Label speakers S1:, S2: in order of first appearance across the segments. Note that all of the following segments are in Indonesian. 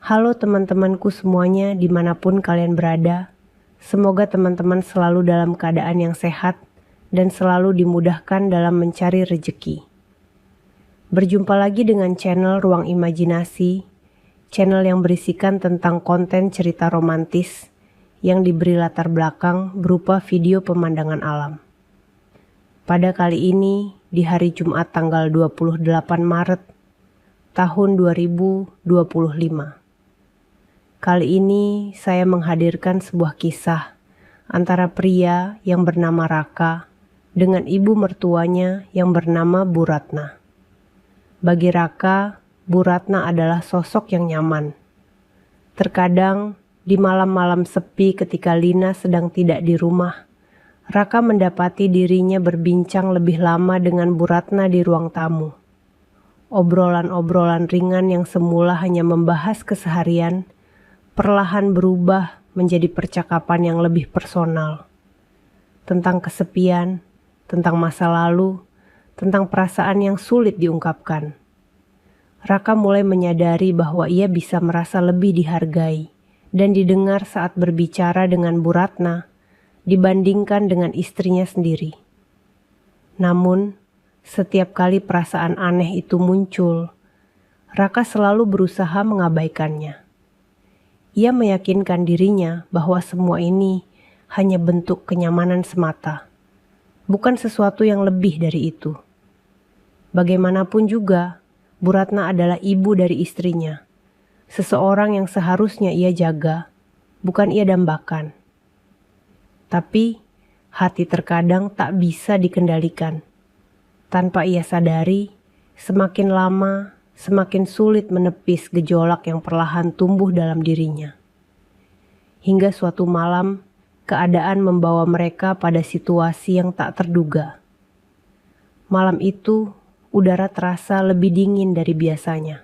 S1: Halo teman-temanku semuanya dimanapun kalian berada. Semoga teman-teman selalu dalam keadaan yang sehat dan selalu dimudahkan dalam mencari rezeki. Berjumpa lagi dengan channel Ruang Imajinasi, channel yang berisikan tentang konten cerita romantis yang diberi latar belakang berupa video pemandangan alam. Pada kali ini, di hari Jumat tanggal 28 Maret tahun 2025. Kali ini saya menghadirkan sebuah kisah antara pria yang bernama Raka dengan ibu mertuanya yang bernama Bu Ratna. Bagi Raka, Bu Ratna adalah sosok yang nyaman. Terkadang di malam-malam sepi ketika Lina sedang tidak di rumah, Raka mendapati dirinya berbincang lebih lama dengan Bu Ratna di ruang tamu. Obrolan-obrolan ringan yang semula hanya membahas keseharian perlahan berubah menjadi percakapan yang lebih personal. Tentang kesepian, tentang masa lalu, tentang perasaan yang sulit diungkapkan. Raka mulai menyadari bahwa ia bisa merasa lebih dihargai dan didengar saat berbicara dengan Bu Ratna dibandingkan dengan istrinya sendiri. Namun, setiap kali perasaan aneh itu muncul, Raka selalu berusaha mengabaikannya. Ia meyakinkan dirinya bahwa semua ini hanya bentuk kenyamanan semata, bukan sesuatu yang lebih dari itu. Bagaimanapun juga, Bu Ratna adalah ibu dari istrinya, seseorang yang seharusnya ia jaga, bukan ia dambakan. Tapi, hati terkadang tak bisa dikendalikan. Tanpa ia sadari, semakin lama, semakin sulit menepis gejolak yang perlahan tumbuh dalam dirinya. Hingga suatu malam, keadaan membawa mereka pada situasi yang tak terduga. Malam itu, udara terasa lebih dingin dari biasanya.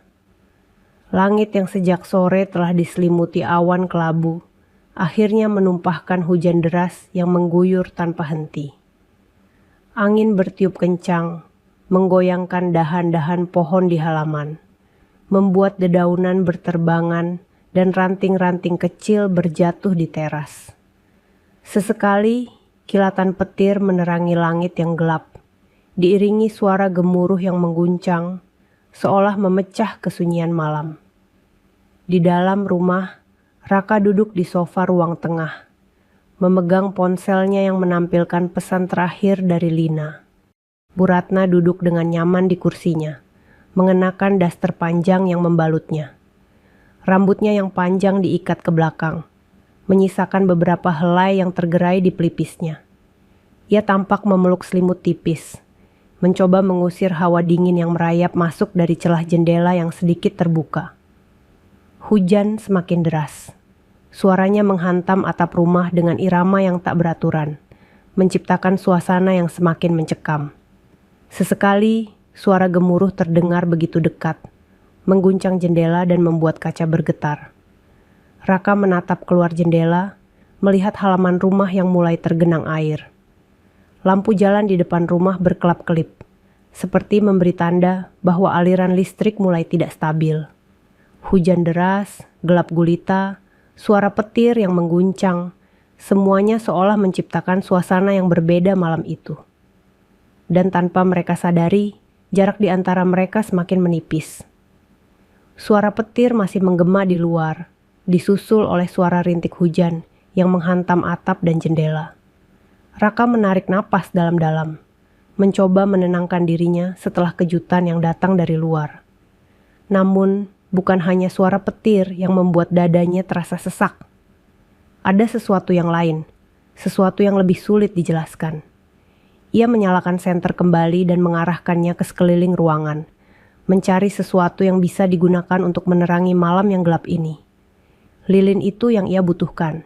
S1: Langit yang sejak sore telah diselimuti awan kelabu, akhirnya menumpahkan hujan deras yang mengguyur tanpa henti. Angin bertiup kencang, menggoyangkan dahan-dahan pohon di halaman, membuat dedaunan berterbangan dan ranting-ranting kecil berjatuh di teras. Sesekali, kilatan petir menerangi langit yang gelap, diiringi suara gemuruh yang mengguncang, seolah memecah kesunyian malam. Di dalam rumah, Raka duduk di sofa ruang tengah, memegang ponselnya yang menampilkan pesan terakhir dari Lina. Bu Ratna duduk dengan nyaman di kursinya, mengenakan daster panjang yang membalutnya. Rambutnya yang panjang diikat ke belakang, menyisakan beberapa helai yang tergerai di pelipisnya. Ia tampak memeluk selimut tipis, mencoba mengusir hawa dingin yang merayap masuk dari celah jendela yang sedikit terbuka. Hujan semakin deras. Suaranya menghantam atap rumah dengan irama yang tak beraturan, menciptakan suasana yang semakin mencekam. Sesekali, suara gemuruh terdengar begitu dekat, mengguncang jendela dan membuat kaca bergetar. Raka menatap keluar jendela, melihat halaman rumah yang mulai tergenang air. Lampu jalan di depan rumah berkelap-kelip, seperti memberi tanda bahwa aliran listrik mulai tidak stabil. Hujan deras, gelap gulita, suara petir yang mengguncang, semuanya seolah menciptakan suasana yang berbeda malam itu. Dan tanpa mereka sadari, jarak di antara mereka semakin menipis. Suara petir masih menggema di luar, disusul oleh suara rintik hujan yang menghantam atap dan jendela. Raka menarik napas dalam-dalam, mencoba menenangkan dirinya setelah kejutan yang datang dari luar. Namun, bukan hanya suara petir yang membuat dadanya terasa sesak. Ada sesuatu yang lain, sesuatu yang lebih sulit dijelaskan. Ia menyalakan senter kembali dan mengarahkannya ke sekeliling ruangan, mencari sesuatu yang bisa digunakan untuk menerangi malam yang gelap ini. Lilin itu yang ia butuhkan.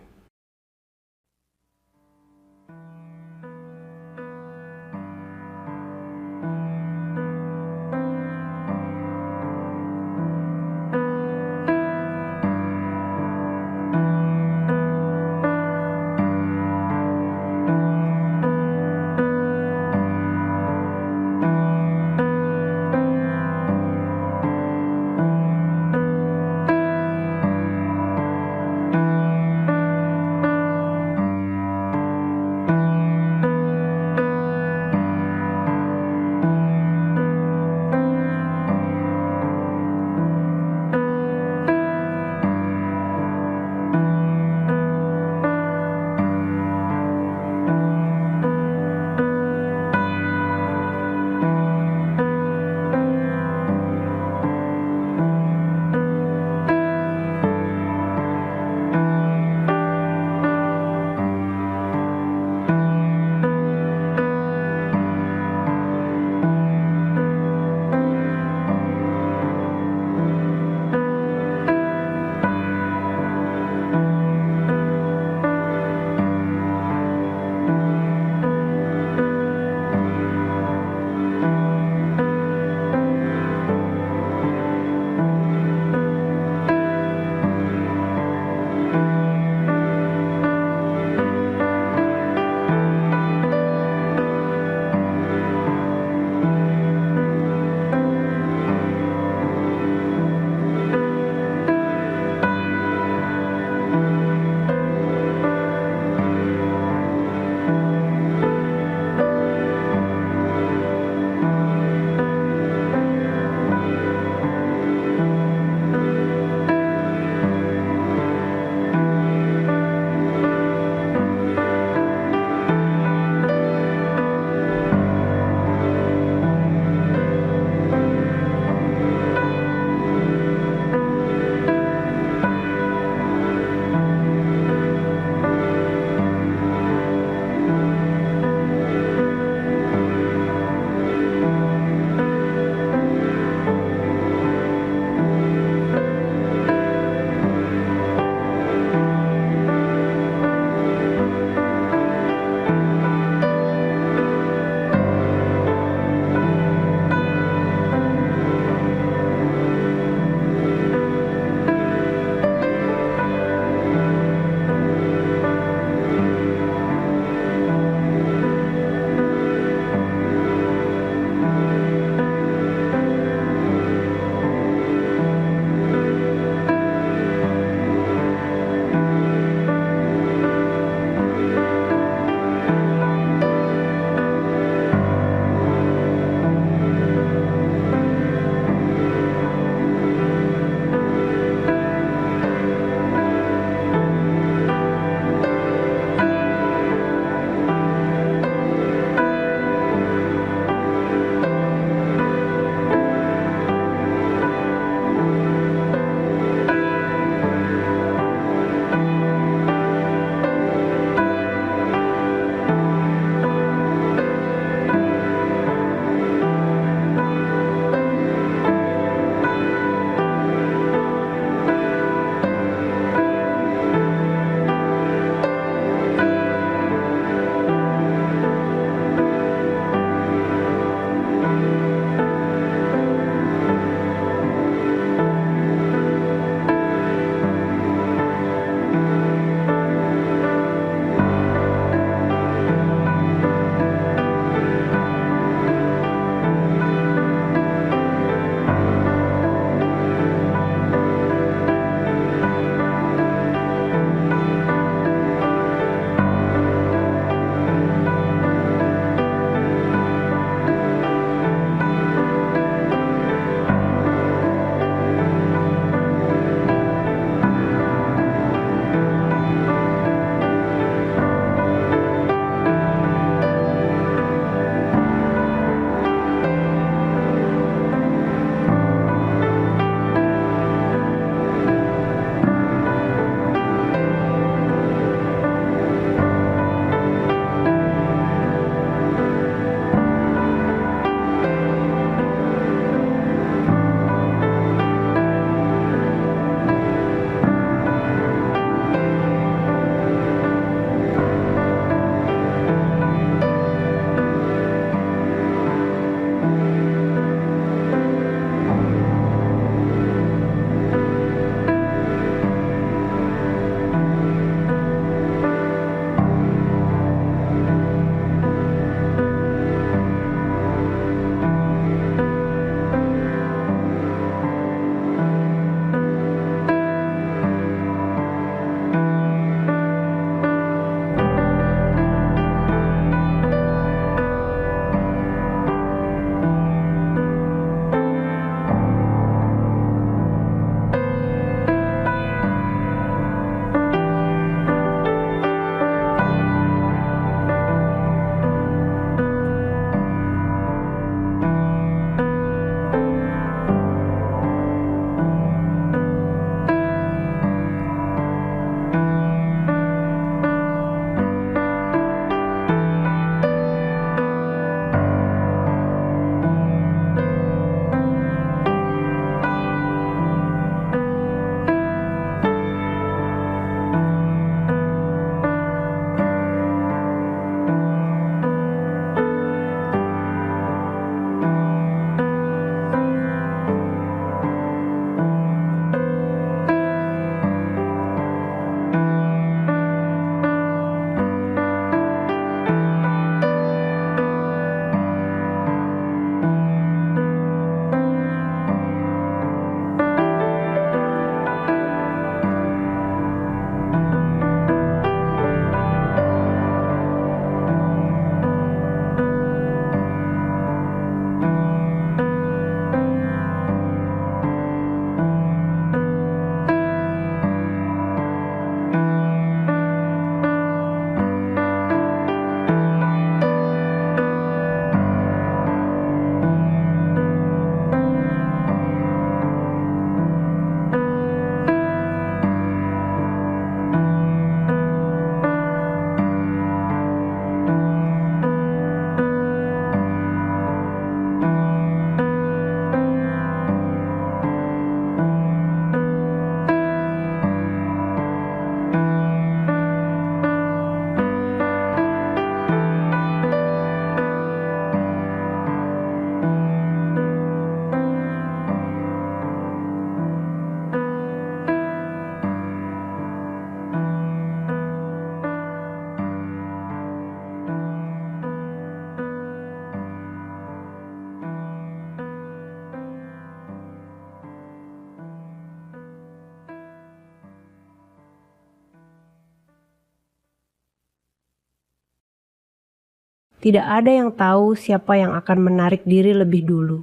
S1: Tidak ada yang tahu siapa yang akan menarik diri lebih dulu.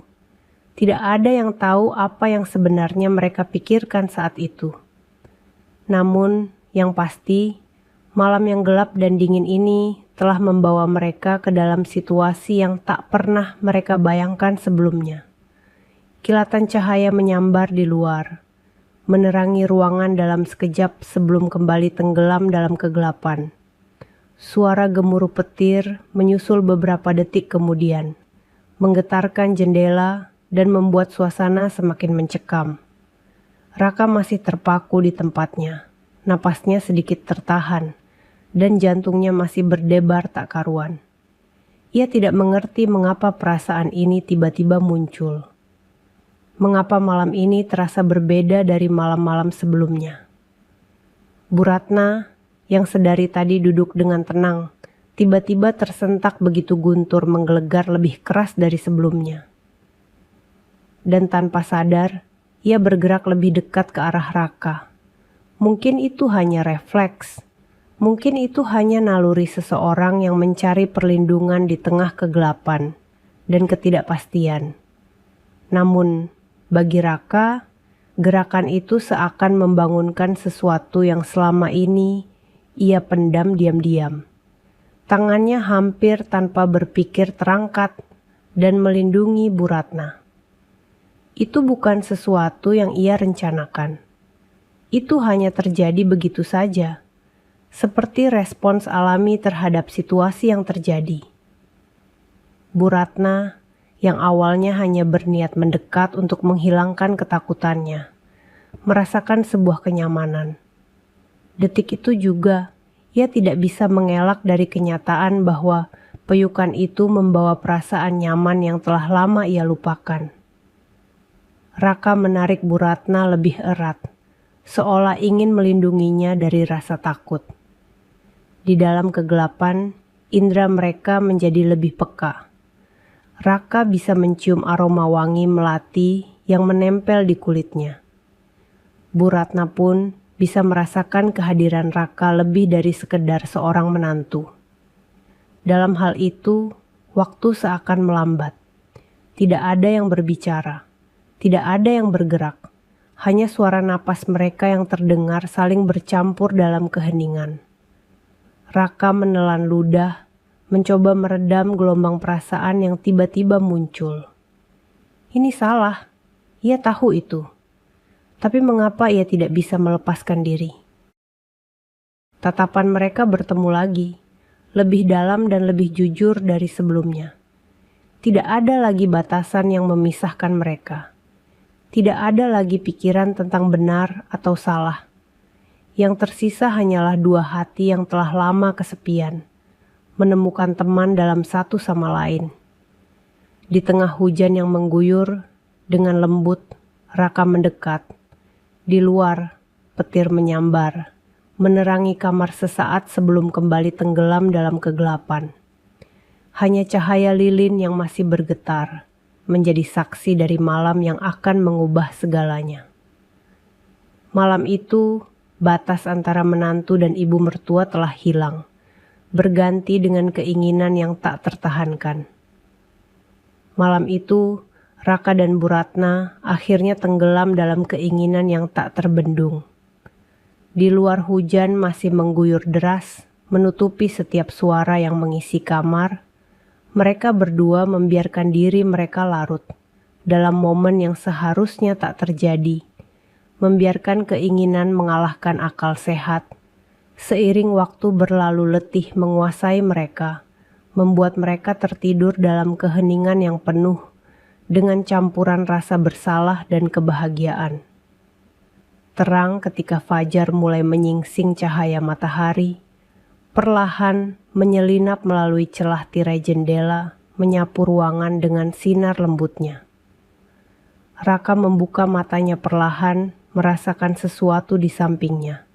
S1: Tidak ada yang tahu apa yang sebenarnya mereka pikirkan saat itu. Namun, yang pasti, malam yang gelap dan dingin ini telah membawa mereka ke dalam situasi yang tak pernah mereka bayangkan sebelumnya. Kilatan cahaya menyambar di luar, menerangi ruangan dalam sekejap sebelum kembali tenggelam dalam kegelapan. Suara gemuruh petir menyusul beberapa detik kemudian, menggetarkan jendela dan membuat suasana semakin mencekam. Raka masih terpaku di tempatnya, napasnya sedikit tertahan, dan jantungnya masih berdebar tak karuan. Ia tidak mengerti mengapa perasaan ini tiba-tiba muncul. Mengapa malam ini terasa berbeda dari malam-malam sebelumnya. Bu Ratna, yang sedari tadi duduk dengan tenang, tiba-tiba tersentak begitu guntur menggelegar lebih keras dari sebelumnya. Dan tanpa sadar, ia bergerak lebih dekat ke arah Raka. Mungkin itu hanya refleks. Mungkin itu hanya naluri seseorang yang mencari perlindungan di tengah kegelapan dan ketidakpastian. Namun, bagi Raka, gerakan itu seakan membangunkan sesuatu yang selama ini ia pendam diam-diam. Tangannya hampir tanpa berpikir terangkat dan melindungi Bu Ratna. Itu bukan sesuatu yang ia rencanakan. Itu hanya terjadi begitu saja, seperti respons alami terhadap situasi yang terjadi. Bu Ratna, yang awalnya hanya berniat mendekat untuk menghilangkan ketakutannya, merasakan sebuah kenyamanan. Detik itu juga, ia tidak bisa mengelak dari kenyataan bahwa peyukan itu membawa perasaan nyaman yang telah lama ia lupakan. Raka menarik Bu Ratna lebih erat, seolah ingin melindunginya dari rasa takut. Di dalam kegelapan, indera mereka menjadi lebih peka. Raka bisa mencium aroma wangi melati yang menempel di kulitnya. Bu Ratna pun bisa merasakan kehadiran Raka lebih dari sekedar seorang menantu. Dalam hal itu, waktu seakan melambat. Tidak ada yang berbicara. Tidak ada yang bergerak, hanya suara napas mereka yang terdengar saling bercampur dalam keheningan. Raka menelan ludah, mencoba meredam gelombang perasaan yang tiba-tiba muncul. Ini salah, ia tahu itu. Tapi mengapa ia tidak bisa melepaskan diri? Tatapan mereka bertemu lagi, lebih dalam dan lebih jujur dari sebelumnya. Tidak ada lagi batasan yang memisahkan mereka. Tidak ada lagi pikiran tentang benar atau salah. Yang tersisa hanyalah dua hati yang telah lama kesepian, menemukan teman dalam satu sama lain. Di tengah hujan yang mengguyur, dengan lembut, Raka mendekat. Di luar, petir menyambar, menerangi kamar sesaat sebelum kembali tenggelam dalam kegelapan. Hanya cahaya lilin yang masih bergetar, menjadi saksi dari malam yang akan mengubah segalanya. Malam itu, batas antara menantu dan ibu mertua telah hilang, berganti dengan keinginan yang tak tertahankan. Malam itu, Raka dan Bu Ratna akhirnya tenggelam dalam keinginan yang tak terbendung. Di luar hujan masih mengguyur deras, menutupi setiap suara yang mengisi kamar. Mereka berdua membiarkan diri mereka larut dalam momen yang seharusnya tak terjadi, membiarkan keinginan mengalahkan akal sehat. Seiring waktu berlalu letih menguasai mereka, membuat mereka tertidur dalam keheningan yang penuh dengan campuran rasa bersalah dan kebahagiaan. Terang ketika fajar mulai menyingsing cahaya matahari, perlahan menyelinap melalui celah tirai jendela, menyapu ruangan dengan sinar lembutnya. Raka membuka matanya perlahan, merasakan sesuatu di sampingnya.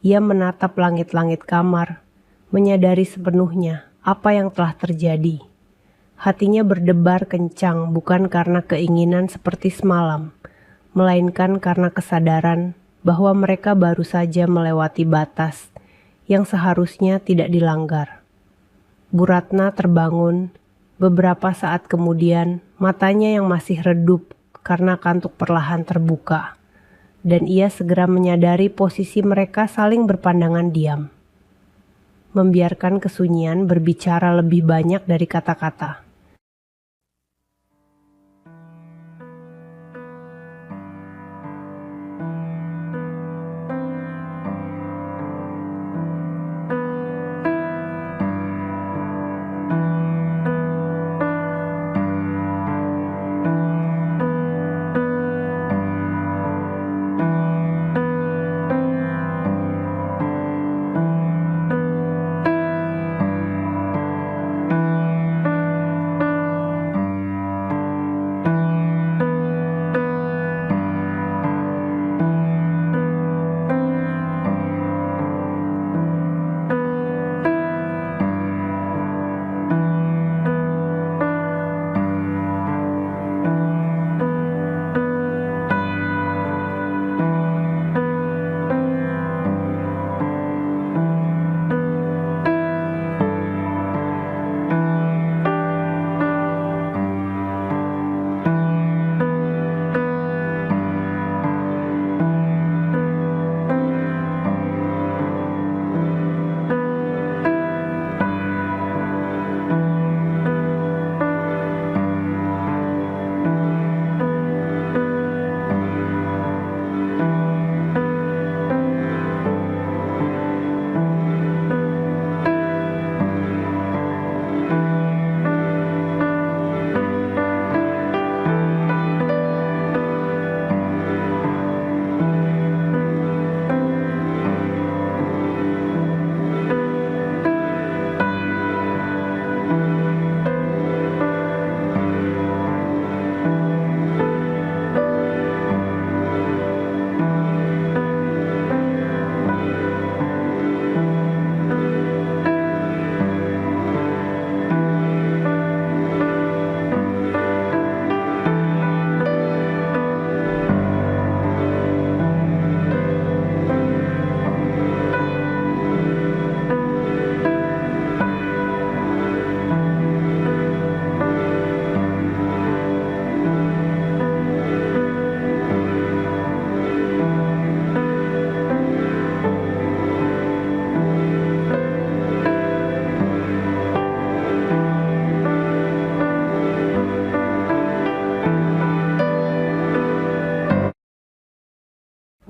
S1: Ia menatap langit-langit kamar, menyadari sepenuhnya apa yang telah terjadi. Hatinya berdebar kencang bukan karena keinginan seperti semalam, melainkan karena kesadaran bahwa mereka baru saja melewati batas yang seharusnya tidak dilanggar. Bu Ratna terbangun. Beberapa saat kemudian, matanya yang masih redup karena kantuk perlahan terbuka. Dan ia segera menyadari posisi mereka saling berpandangan diam. Membiarkan kesunyian berbicara lebih banyak dari kata-kata.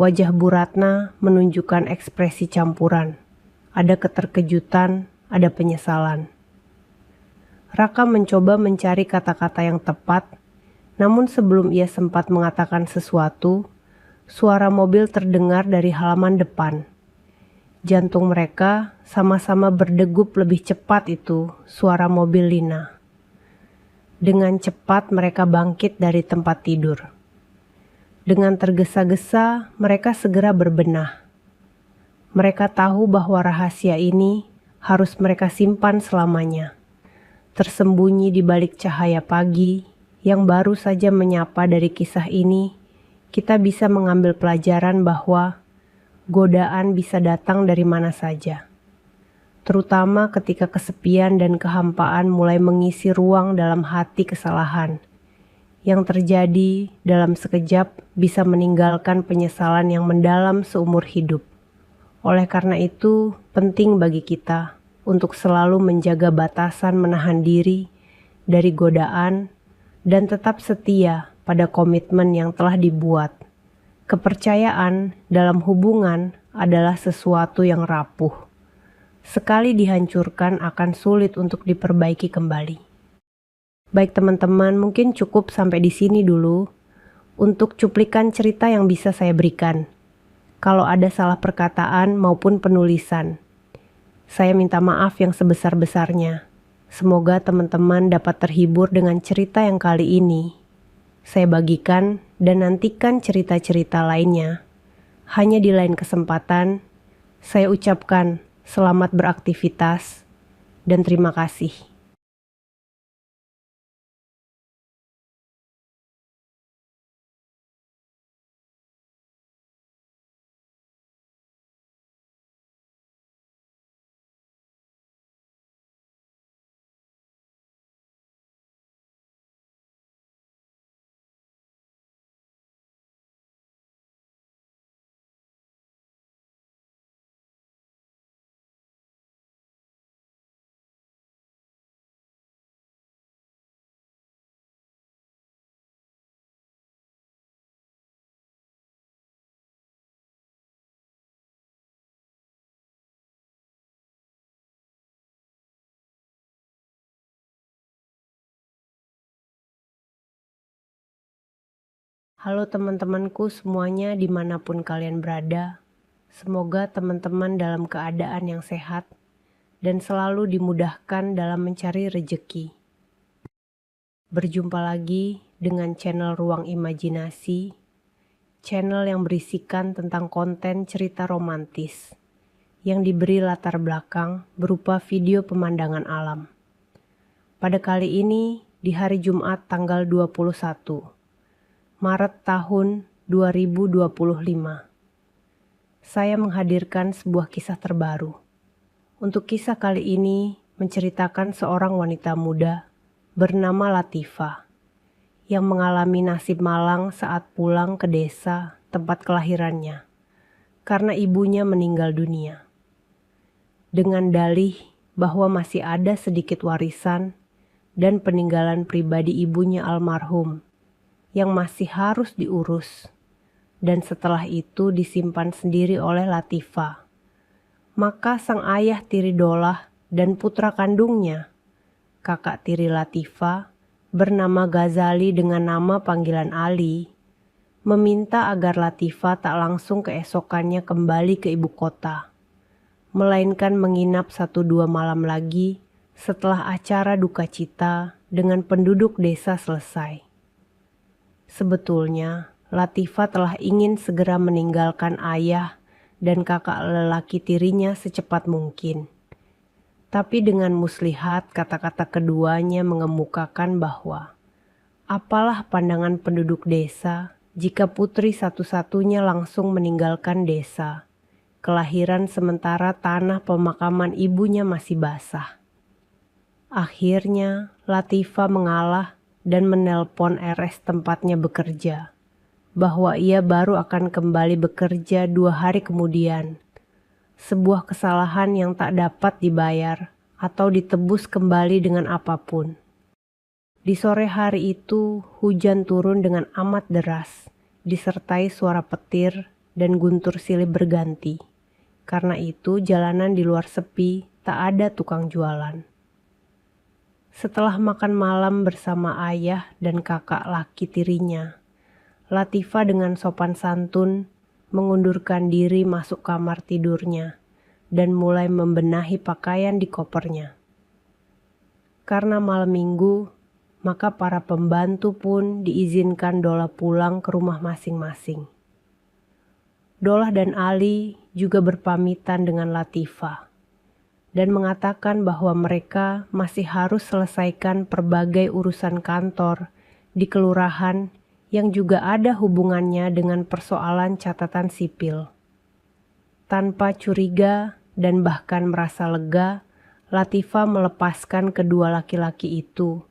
S1: Wajah Bu Ratna menunjukkan ekspresi campuran. Ada keterkejutan, ada penyesalan. Raka mencoba mencari kata-kata yang tepat, namun sebelum ia sempat mengatakan sesuatu, suara mobil terdengar dari halaman depan. Jantung mereka sama-sama berdegup lebih cepat itu, suara mobil Lina. Dengan cepat mereka bangkit dari tempat tidur. Dengan tergesa-gesa, mereka segera berbenah. Mereka tahu bahwa rahasia ini harus mereka simpan selamanya. Tersembunyi di balik cahaya pagi yang baru saja menyapa dari kisah ini, kita bisa mengambil pelajaran bahwa godaan bisa datang dari mana saja. Terutama ketika kesepian dan kehampaan mulai mengisi ruang dalam hati kesalahan. Yang terjadi dalam sekejap bisa meninggalkan penyesalan yang mendalam seumur hidup. Oleh karena itu, penting bagi kita untuk selalu menjaga batasan menahan diri dari godaan dan tetap setia pada komitmen yang telah dibuat. Kepercayaan dalam hubungan adalah sesuatu yang rapuh. Sekali dihancurkan akan sulit untuk diperbaiki kembali. Baik teman-teman, mungkin cukup sampai di sini dulu untuk cuplikan cerita yang bisa saya berikan. Kalau ada salah perkataan maupun penulisan, saya minta maaf yang sebesar-besarnya. Semoga teman-teman dapat terhibur dengan cerita yang kali ini. Saya bagikan dan nantikan cerita-cerita lainnya. Hanya di lain kesempatan, saya ucapkan selamat beraktivitas dan terima kasih. Halo teman-temanku semuanya dimanapun kalian berada. Semoga teman-teman dalam keadaan yang sehat dan selalu dimudahkan dalam mencari rejeki. Berjumpa lagi dengan channel Ruang Imajinasi, channel yang berisikan tentang konten cerita romantis yang diberi latar belakang berupa video pemandangan alam. Pada kali ini di hari Jumat tanggal 21 Maret tahun 2025. Saya menghadirkan sebuah kisah terbaru. Untuk kisah kali ini menceritakan seorang wanita muda bernama Latifah yang mengalami nasib malang saat pulang ke desa tempat kelahirannya karena ibunya meninggal dunia. Dengan dalih bahwa masih ada sedikit warisan dan peninggalan pribadi ibunya almarhum yang masih harus diurus, dan setelah itu disimpan sendiri oleh Latifah. Maka sang ayah tiri Dolah dan putra kandungnya, kakak tiri Latifah, bernama Ghazali dengan nama panggilan Ali, meminta agar Latifah tak langsung keesokannya kembali ke ibu kota, melainkan menginap 1-2 malam lagi setelah acara duka cita dengan penduduk desa selesai. Sebetulnya, Latifah telah ingin segera meninggalkan ayah dan kakak lelaki tirinya secepat mungkin. Tapi dengan muslihat kata-kata keduanya mengemukakan bahwa apalah pandangan penduduk desa jika putri satu-satunya langsung meninggalkan desa, kelahiran sementara tanah pemakaman ibunya masih basah. Akhirnya, Latifah mengalah dan menelpon RS tempatnya bekerja, bahwa ia baru akan kembali bekerja 2 hari kemudian. Sebuah kesalahan yang tak dapat dibayar atau ditebus kembali dengan apapun. Di sore hari itu, hujan turun dengan amat deras, disertai suara petir dan guntur silih berganti. Karena itu, jalanan di luar sepi, tak ada tukang jualan. Setelah makan malam bersama ayah dan kakak laki tirinya, Latifah dengan sopan santun mengundurkan diri masuk kamar tidurnya dan mulai membenahi pakaian di kopernya. Karena malam minggu, maka para pembantu pun diizinkan Dolah pulang ke rumah masing-masing. Dolah dan Ali juga berpamitan dengan Latifah dan mengatakan bahwa mereka masih harus selesaikan berbagai urusan kantor di kelurahan yang juga ada hubungannya dengan persoalan catatan sipil. Tanpa curiga dan bahkan merasa lega, Latifah melepaskan kedua laki-laki itu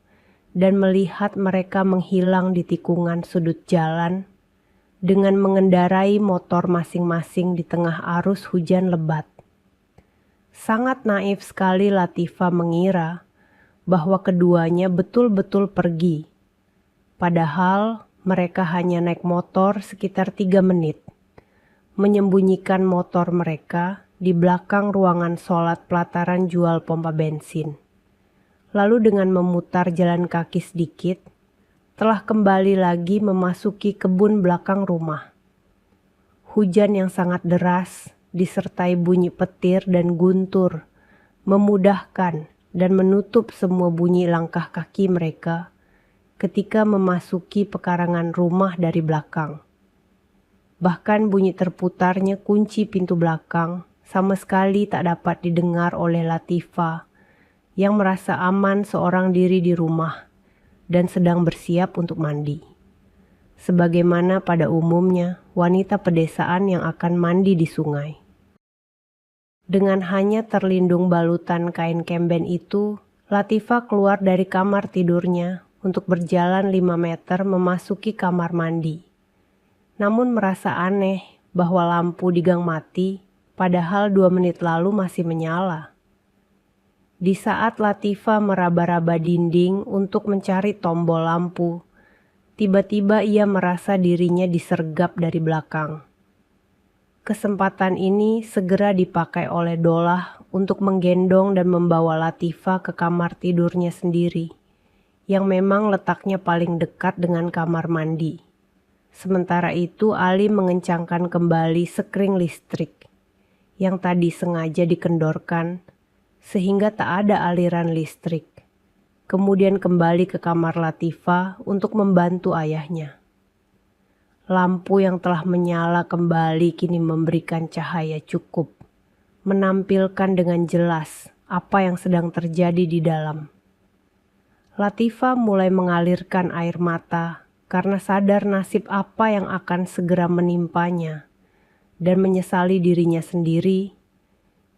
S1: dan melihat mereka menghilang di tikungan sudut jalan dengan mengendarai motor masing-masing di tengah arus hujan lebat. Sangat naif sekali Latifah mengira bahwa keduanya betul-betul pergi. Padahal mereka hanya naik motor sekitar 3 menit. Menyembunyikan motor mereka di belakang ruangan sholat pelataran jual pompa bensin. Lalu dengan memutar jalan kaki sedikit, telah kembali lagi memasuki kebun belakang rumah. Hujan yang sangat deras disertai bunyi petir dan guntur, memudahkan dan menutup semua bunyi langkah kaki mereka ketika memasuki pekarangan rumah dari belakang. Bahkan bunyi terputarnya kunci pintu belakang sama sekali tak dapat didengar oleh Latifah yang merasa aman seorang diri di rumah dan sedang bersiap untuk mandi. Sebagaimana pada umumnya wanita pedesaan yang akan mandi di sungai. Dengan hanya terlindung balutan kain kemben itu, Latifah keluar dari kamar tidurnya untuk berjalan 5 meter memasuki kamar mandi. Namun merasa aneh bahwa lampu di gang mati, padahal 2 menit lalu masih menyala. Di saat Latifah meraba-raba dinding untuk mencari tombol lampu, tiba-tiba ia merasa dirinya disergap dari belakang. Kesempatan ini segera dipakai oleh Dolah untuk menggendong dan membawa Latifah ke kamar tidurnya sendiri, yang memang letaknya paling dekat dengan kamar mandi. Sementara itu Ali mengencangkan kembali sekring listrik yang tadi sengaja dikendorkan sehingga tak ada aliran listrik. Kemudian kembali ke kamar Latifah untuk membantu ayahnya. Lampu yang telah menyala kembali kini memberikan cahaya cukup, menampilkan dengan jelas apa yang sedang terjadi di dalam. Latifah mulai mengalirkan air mata karena sadar nasib apa yang akan segera menimpanya dan menyesali dirinya sendiri.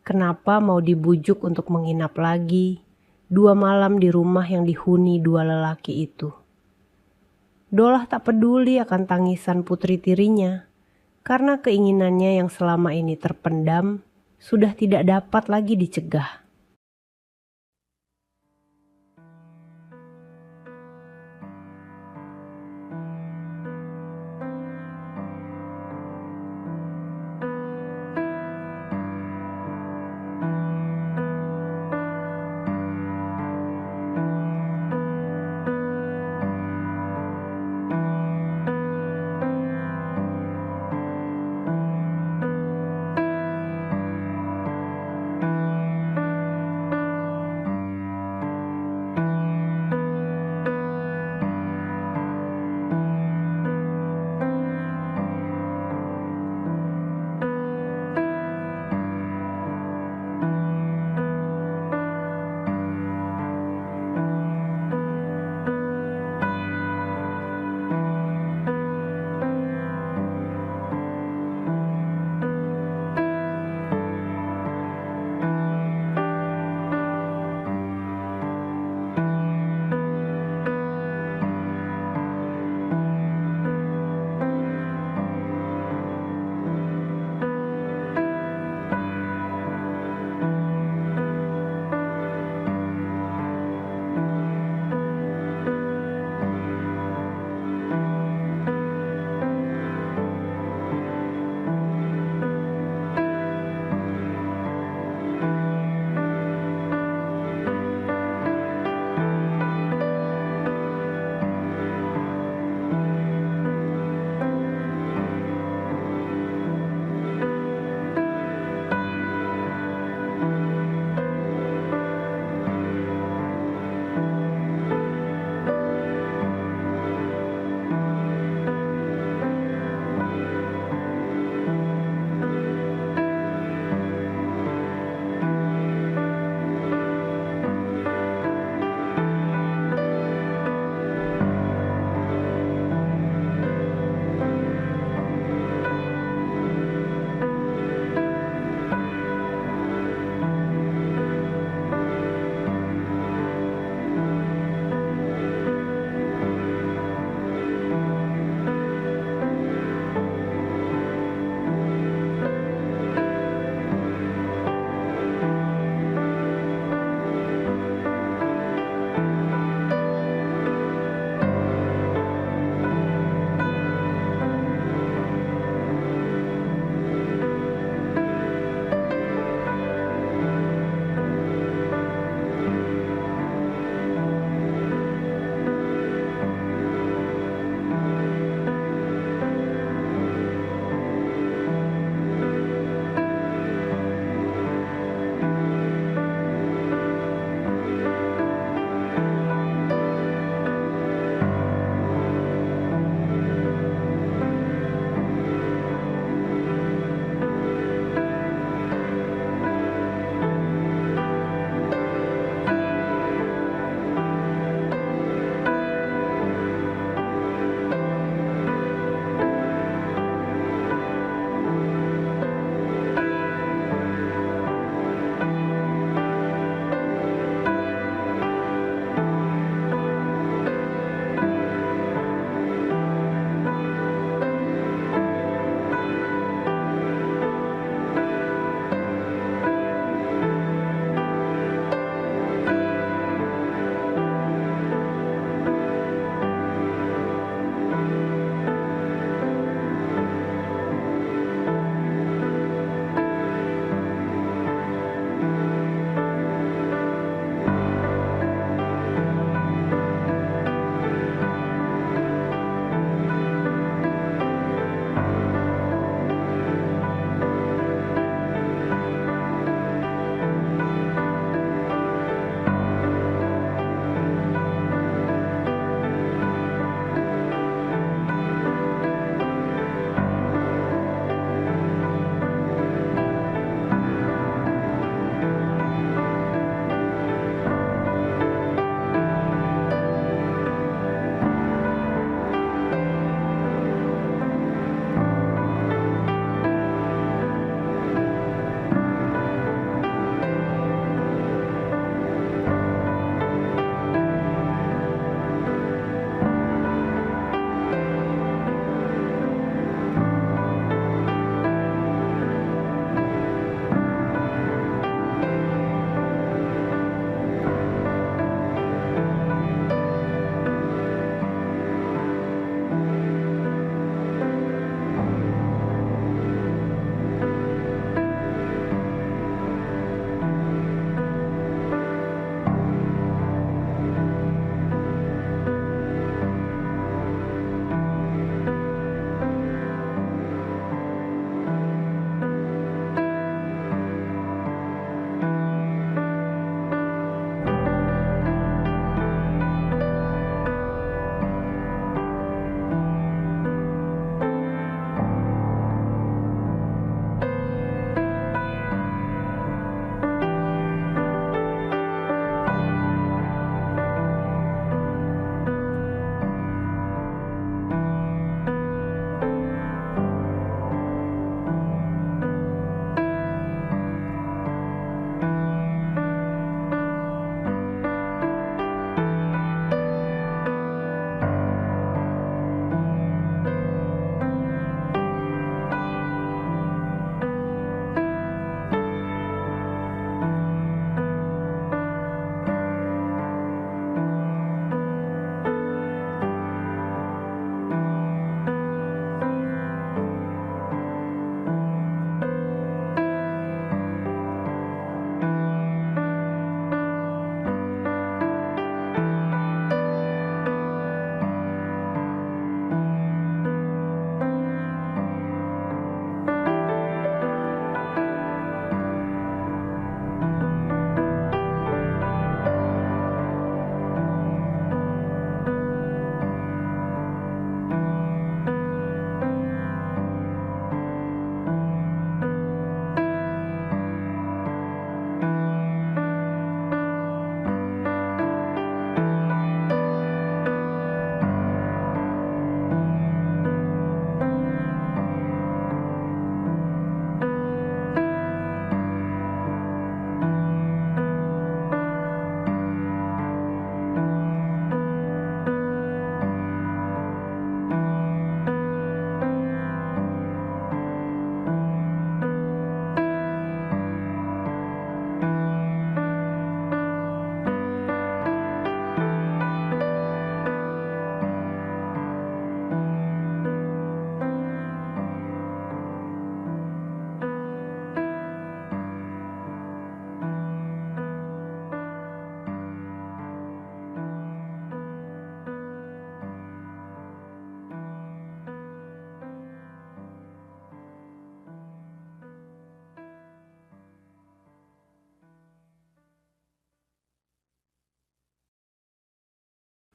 S1: Kenapa mau dibujuk untuk menginap lagi 2 malam di rumah yang dihuni 2 lelaki itu. Dolah tak peduli akan tangisan putri tirinya karena keinginannya yang selama ini terpendam sudah tidak dapat lagi dicegah.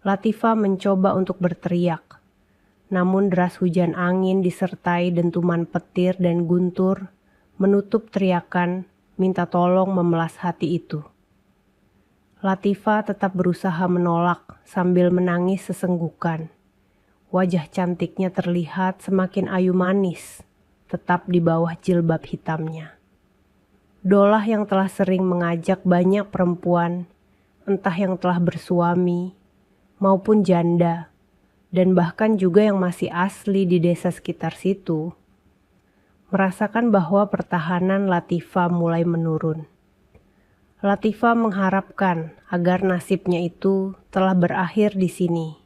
S1: Latifah mencoba untuk berteriak, namun deras hujan angin disertai dentuman petir dan guntur menutup teriakan minta tolong memelas hati itu. Latifah tetap berusaha menolak sambil menangis sesenggukan. Wajah cantiknya terlihat semakin ayu manis, tetap di bawah jilbab hitamnya. Dolah yang telah sering mengajak banyak perempuan, entah yang telah bersuami maupun janda, dan bahkan juga yang masih asli di desa sekitar situ, merasakan bahwa pertahanan Latifah mulai menurun. Latifah mengharapkan agar nasibnya itu telah berakhir di sini.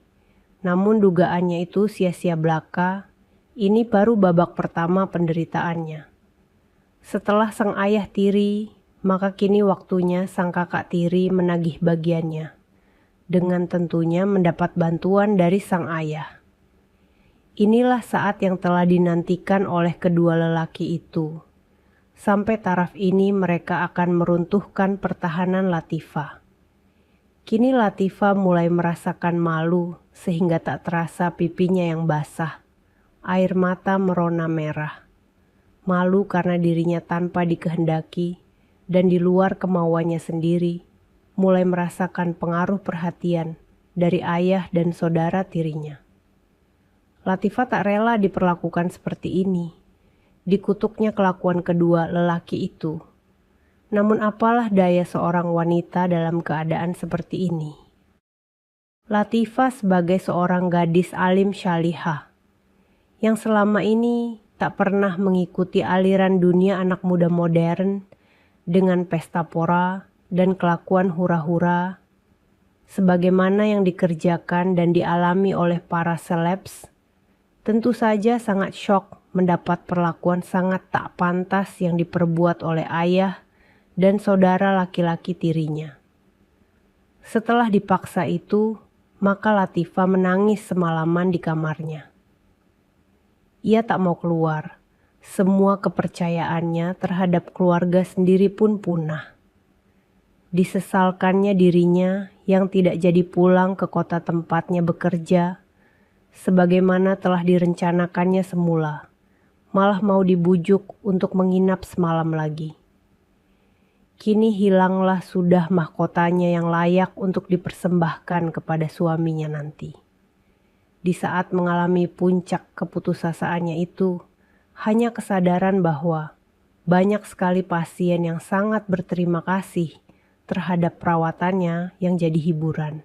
S1: Namun dugaannya itu sia-sia belaka, ini baru babak pertama penderitaannya. Setelah sang ayah tiri, maka kini waktunya sang kakak tiri menagih bagiannya, dengan tentunya mendapat bantuan dari sang ayah. Inilah saat yang telah dinantikan oleh kedua lelaki itu. Sampai taraf ini mereka akan meruntuhkan pertahanan Latifah. Kini Latifah mulai merasakan malu sehingga tak terasa pipinya yang basah. Air mata merona merah. Malu karena dirinya tanpa dikehendaki dan di luar kemauannya sendiri, mulai merasakan pengaruh perhatian dari ayah dan saudara tirinya. Latifah tak rela diperlakukan seperti ini. Dikutuknya kelakuan kedua lelaki itu. Namun apalah daya seorang wanita dalam keadaan seperti ini. Latifah sebagai seorang gadis alim syalihah, yang selama ini tak pernah mengikuti aliran dunia anak muda modern dengan pesta pora dan kelakuan hura-hura, sebagaimana yang dikerjakan dan dialami oleh para selebs, tentu saja sangat syok mendapat perlakuan sangat tak pantas yang diperbuat oleh ayah dan saudara laki-laki tirinya. Setelah dipaksa itu, maka Latifah menangis semalaman di kamarnya. Ia tak mau keluar. Semua kepercayaannya terhadap keluarga sendiri pun punah. Disesalkannya dirinya yang tidak jadi pulang ke kota tempatnya bekerja, sebagaimana telah direncanakannya semula. Malah mau dibujuk untuk menginap semalam lagi. Kini hilanglah sudah mahkotanya yang layak untuk dipersembahkan kepada suaminya nanti. Di saat mengalami puncak keputusasaannya itu, hanya kesadaran bahwa banyak sekali pasien yang sangat berterima kasih terhadap perawatannya yang jadi hiburan.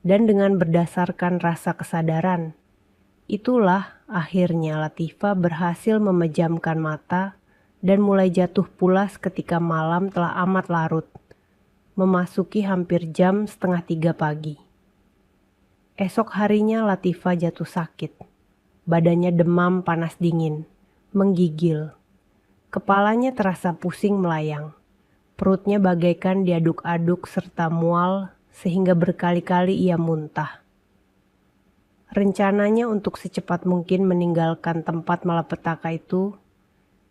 S1: Dan dengan berdasarkan rasa kesadaran, itulah akhirnya Latifah berhasil memejamkan mata dan mulai jatuh pulas ketika malam telah amat larut, memasuki hampir jam 2:30 pagi. Esok harinya Latifah jatuh sakit, badannya demam panas dingin, menggigil. Kepalanya terasa pusing melayang, perutnya bagaikan diaduk-aduk serta mual sehingga berkali-kali ia muntah. Rencananya untuk secepat mungkin meninggalkan tempat malapetaka itu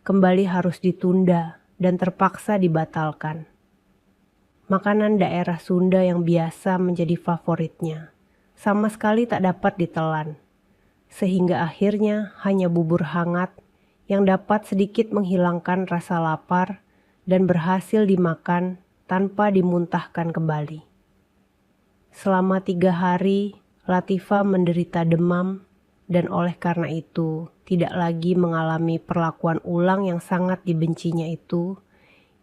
S1: kembali harus ditunda dan terpaksa dibatalkan. Makanan daerah Sunda yang biasa menjadi favoritnya sama sekali tak dapat ditelan, sehingga akhirnya hanya bubur hangat yang dapat sedikit menghilangkan rasa lapar dan berhasil dimakan tanpa dimuntahkan kembali. Selama 3 hari, Latifah menderita demam dan oleh karena itu tidak lagi mengalami perlakuan ulang yang sangat dibencinya itu.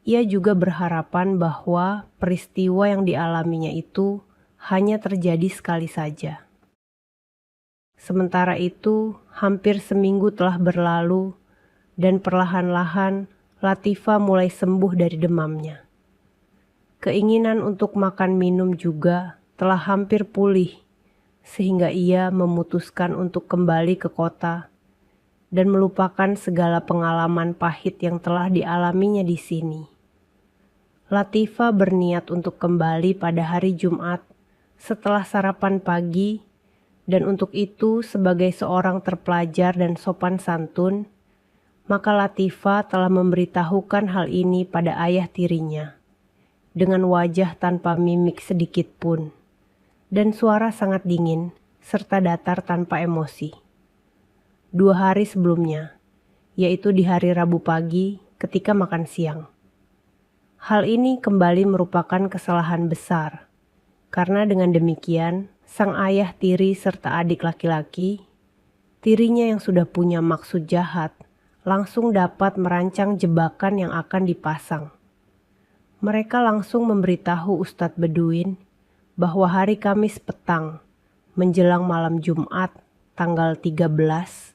S1: Ia juga berharapan bahwa peristiwa yang dialaminya itu hanya terjadi sekali saja. Sementara itu, hampir seminggu telah berlalu dan perlahan-lahan Latifah mulai sembuh dari demamnya. Keinginan untuk makan minum juga telah hampir pulih, sehingga ia memutuskan untuk kembali ke kota dan melupakan segala pengalaman pahit yang telah dialaminya di sini. Latifah berniat untuk kembali pada hari Jumat setelah sarapan pagi, dan untuk itu sebagai seorang terpelajar dan sopan santun, maka Latifah telah memberitahukan hal ini pada ayah tirinya, dengan wajah tanpa mimik sedikit pun. dan suara sangat dingin serta datar tanpa emosi. 2 hari sebelumnya, yaitu di hari Rabu pagi ketika makan siang. Hal ini kembali merupakan kesalahan besar, karena dengan demikian sang ayah tiri serta adik laki-laki, tirinya yang sudah punya maksud jahat, langsung dapat merancang jebakan yang akan dipasang. Mereka langsung memberitahu Ustadz Beduin bahwa hari Kamis petang, menjelang malam Jumat, tanggal 13,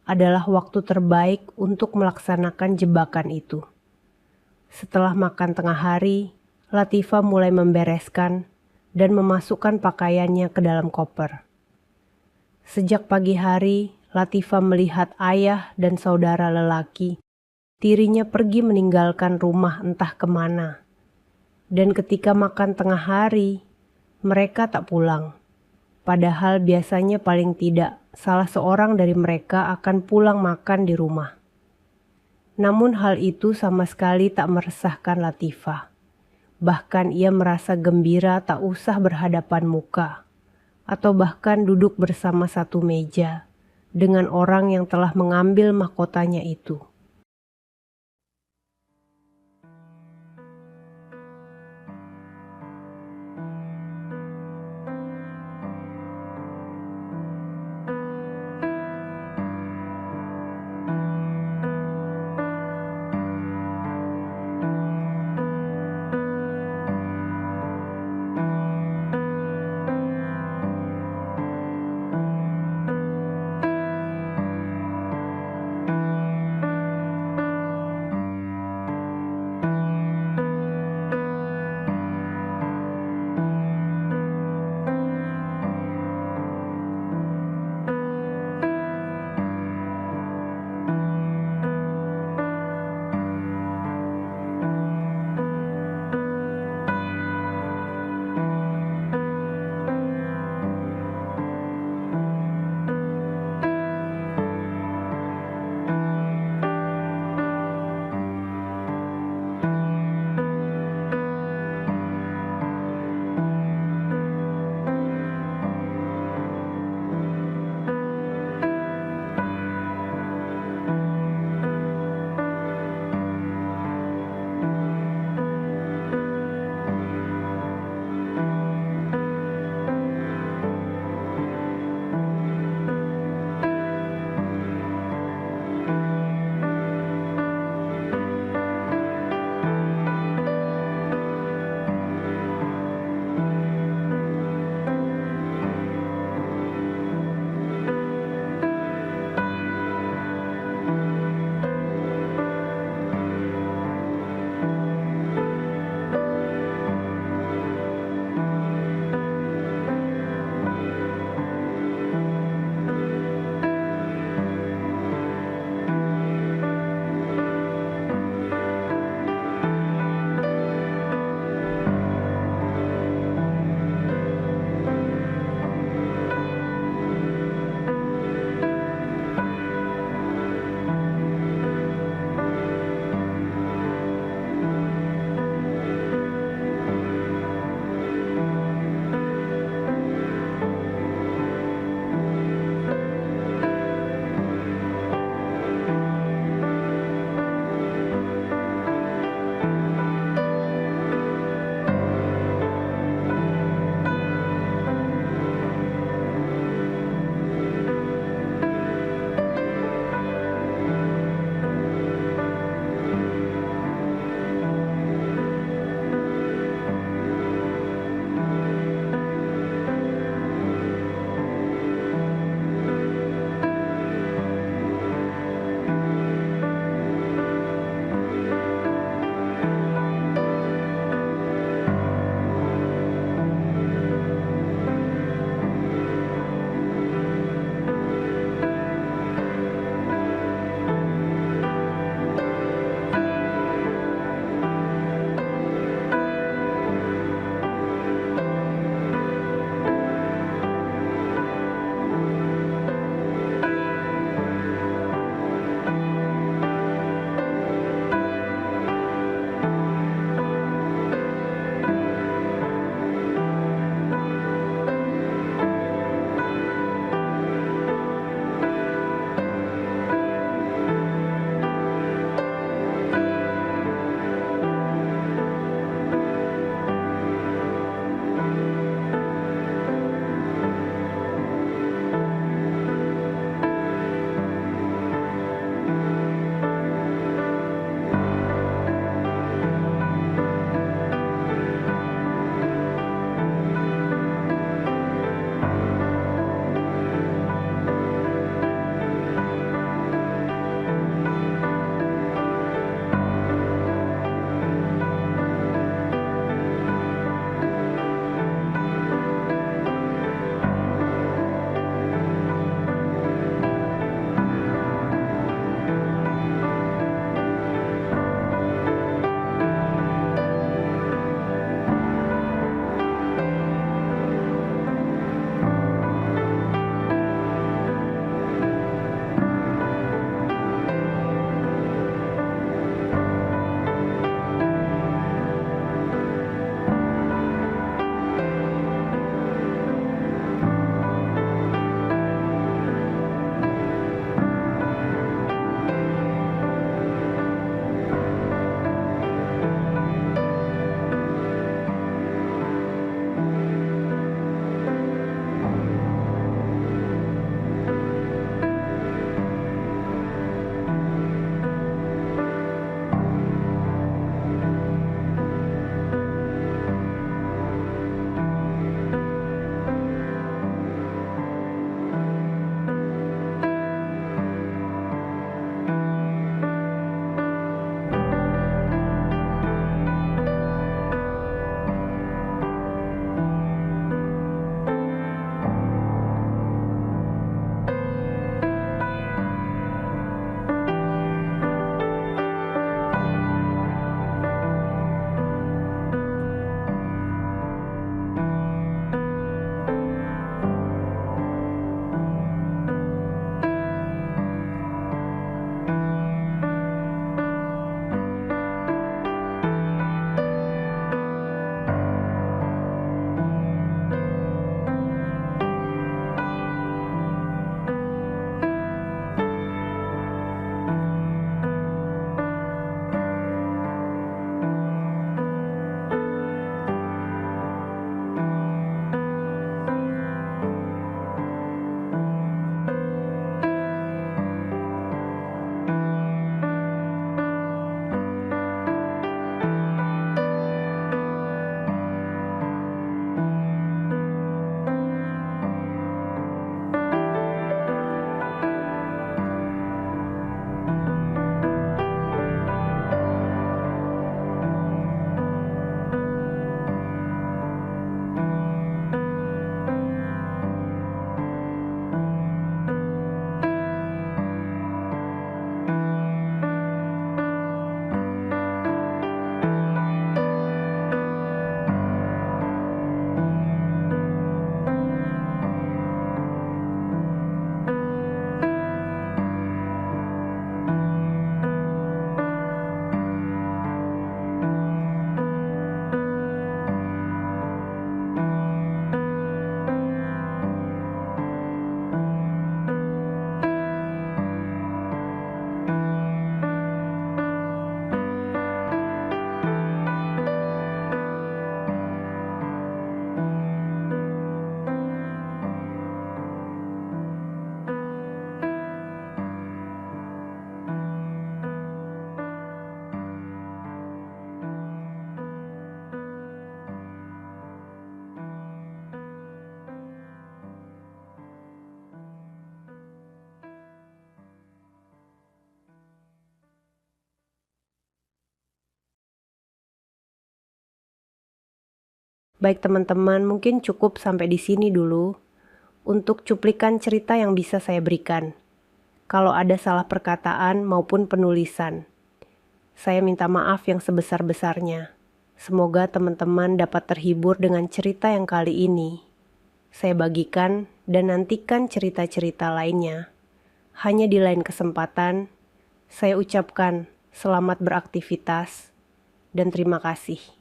S1: adalah waktu terbaik untuk melaksanakan jebakan itu. Setelah makan tengah hari, Latifah mulai membereskan dan memasukkan pakaiannya ke dalam koper. Sejak pagi hari, Latifah melihat ayah dan saudara lelaki, tirinya pergi meninggalkan rumah entah kemana. Dan ketika makan tengah hari, mereka tak pulang. Padahal biasanya paling tidak salah seorang dari mereka akan pulang makan di rumah. Namun hal itu sama sekali tak meresahkan Latifah. Bahkan ia merasa gembira tak usah berhadapan muka, atau bahkan duduk bersama satu meja dengan orang yang telah mengambil mahkotanya itu. Baik teman-teman, mungkin cukup sampai di sini dulu untuk cuplikan cerita yang bisa saya berikan. Kalau ada salah perkataan maupun penulisan, saya minta maaf yang sebesar-besarnya. Semoga teman-teman dapat terhibur dengan cerita yang kali ini saya bagikan dan nantikan cerita-cerita lainnya. Hanya di lain kesempatan, saya ucapkan selamat beraktivitas dan terima kasih.